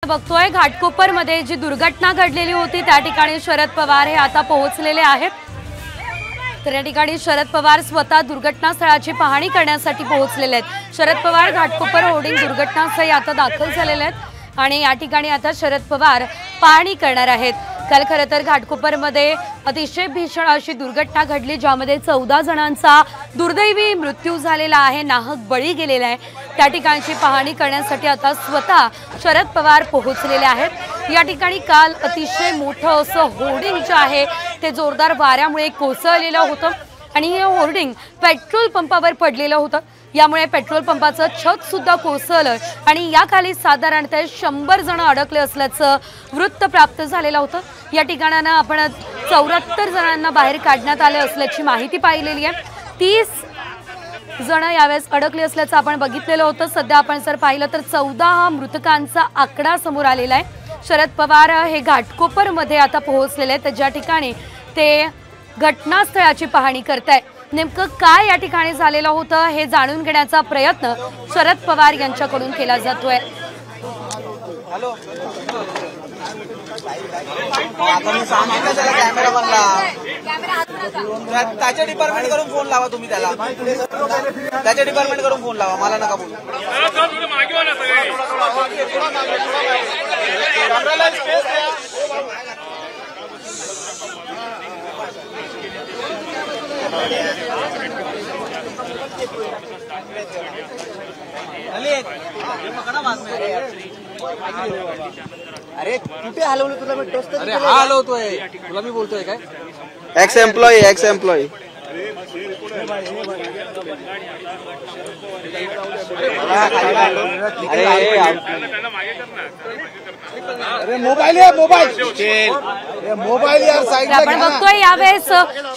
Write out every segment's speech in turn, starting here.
बघतोय घाटकोपरमध्ये जी दुर्घटना घडलेली होती त्या ठिकाणी शरद पवार हे आता पोहोचलेले आहेत। तर या ठिकाणी शरद पवार स्वतः दुर्घटनास्थळाची पाहणी करण्यासाठी पोहोचलेले आहेत। शरद पवार घाटकोपर होर्डिंग दुर्घटनास्थळी आता दाखल झालेले आहेत आणि या ठिकाणी आता शरद पवार पाहणी करणार आहेत। काल खरं तर घाटकोपरमध्ये अतिशय भीषण अशी दुर्घटना घडली ज्यामध्ये 14 जणांचा दुर्दैवी मृत्यू झालेला आहे, नाहक बळी गेलेला आहे। त्या ठिकाणची पाहणी करण्यासाठी आता स्वतः शरद पवार पोहोचलेले आहेत। या ठिकाणी काल अतिशय मोठं असं होर्डिंग जे आहे ते जोरदार वाऱ्यामुळे कोसळलेलं होतं आणि हे होर्डिंग पेट्रोल पंपावर पडलेलं होतं। यामुळे पेट्रोल पंपाचं छत सुद्धा कोसळलं आणि याखाली साधारणतः 100 जण अडकले असल्याचं वृत्त प्राप्त झालेलं होतं। या ठिकाणानं आपण 74 जणांना बाहेर काढण्यात आले असल्याची माहिती पाहिलेली आहे। 30 जण यावेळेस अडकले असल्याचं आपण बघितलेलं होतं। सध्या आपण जर पाहिलं तर 14 मृतकांचा आकडा समोर आलेला आहे। शरद पवार हे घाटकोपरमध्ये आता पोहोचलेले आहेत, ज्या ठिकाणी ते घटनास्थळाची पाहणी करताय। नेमकं काय या ठिकाणी झालेलं होतं हे जाणून घेण्याचा प्रयत्न शरद पवार यांच्याकडून केला जातोय। हॅलो कॅमेरा बनला त्याच्या डिपार्टमेंट करून फोन लावा तुम्ही, त्याच्या डिपार्टमेंट करून फोन लावा, मला नका बोलू। अरे कुठे हलवलं तुला? मी टोस्ट अरे हा हलवतोय, तुला मी बोलतोय काय? एक्स एम्प्लॉई अरे मोबाईल यार साइड आपण बघतोय यावेळेस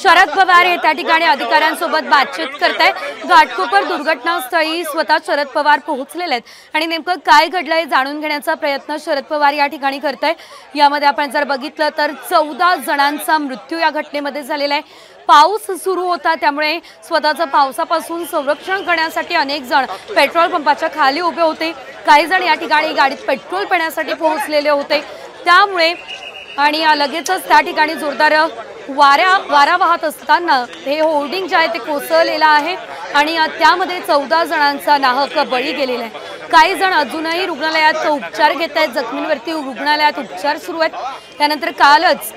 शरद पवार हे त्या ठिकाणी अधिकाऱ्यांसोबत बातचीत करताय। घाटकोपर दुर्घटनास्थळी स्वतः शरद पवार पोहोचलेले आहेत आणि नेमकं काय घडलंय जाणून घेण्याचा प्रयत्न शरद पवार या ठिकाणी करताय। यामध्ये आपण जर बघितलं तर 14 जणांचा मृत्यू या घटनेमध्ये झालेला आहे। पाऊस सुरू होता त्यामुळे स्वतःचं पावसापासून संरक्षण करण्यासाठी अनेक जण पेट्रोल पंपाच्या खाली उभे होते। काही जण या ठिकाणी गाडीत पेट्रोल पिण्यासाठी पोहोचलेले होते। त्यामुळे आणि लगेचच त्या ठिकाणी जोरदार वारा वाहत असताना हे होर्डिंग जे आहे ते कोसळलेलं आहे आणि त्यामध्ये 14 जणांचा नाहक बळी गेलेला आहे। काही जण अजूनही रुग्णालयात उपचार घेत आहेत, जखमींवरती रुग्णालयात उपचार सुरू आहेत। त्यानंतर कालच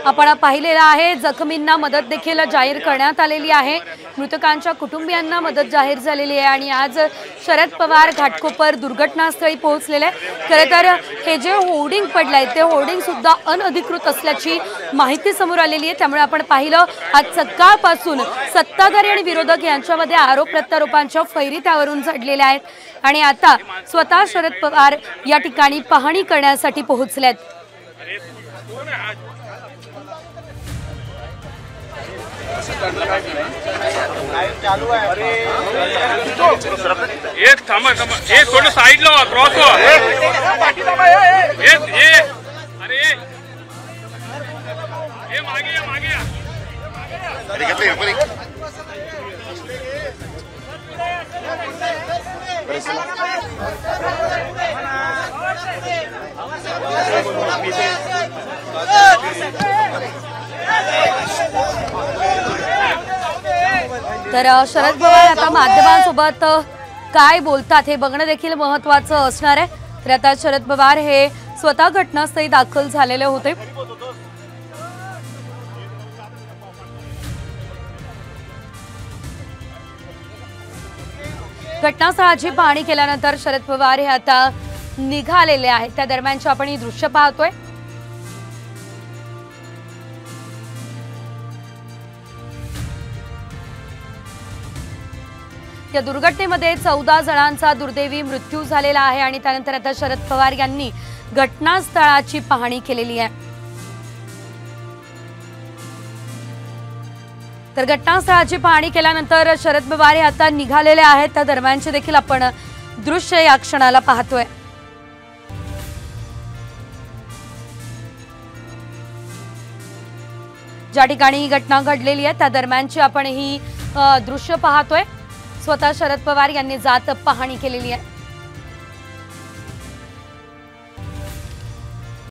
आपण पाहिलेलं आहे जखमींना मदत देखील जाहीर करण्यात आलेली आहे, मृतकांच्या कुटुंबियांना मदत जाहीर झालेली आहे आणि आज शरद पवार घाटकोपर दुर्घटनास्थळी पोहोचलेले आहे। खरं तर हे जे होर्डिंग पडलंय ते होर्डिंग सुद्धा अनधिकृत असल्याची माहिती समोर आलेली आहे। त्यामुळे आपण पाहिलं आज सकाळपासून सत्ताधारी आणि विरोधक यांच्यामध्ये आरोप प्रत्यारोपांच्या फैरी त्यावरून झडलेल्या आहेत आणि आता स्वतः शरद पवार या ठिकाणी पाहणी करण्यासाठी पोहोचले आहेत। चालू आहे। अरे एक थांबा एक थोडं साईडला व्हा, क्रॉस व्हा। अरे ये मागे या तर शरद पवार आता माध्यमांसोबत काय बोलतात हे बघणं देखील महत्त्वाचं असणार आहे। तर आता शरद पवार हे स्वतः घटनास्थळी दाखल झालेले होते। घटनास्थळाची पाहणी केल्यानंतर शरद पवार हे आता निघालेले आहेत। त्या दरम्यानचे आपण ही दृश्य पाहतोय। या दुर्घटनेमध्ये 14 जणांचा दुर्दैवी मृत्यू झालेला आहे आणि त्यानंतर आता शरद पवार यांनी घटनास्थळाची पाहणी केलेली आहे। तर घटनास्थळाची पाहणी केल्यानंतर शरद पवार हे आता निघालेले आहेत। त्या दरम्यानचे देखील आपण दृश्य या क्षणाला पाहतोय। ज्या ठिकाणी घटना घडलेली आहे त्या दरम्यानची आपण ही दृश्य पाहतोय। स्वतः शरद पवार यांनी जात पाहणी केलेली आहे।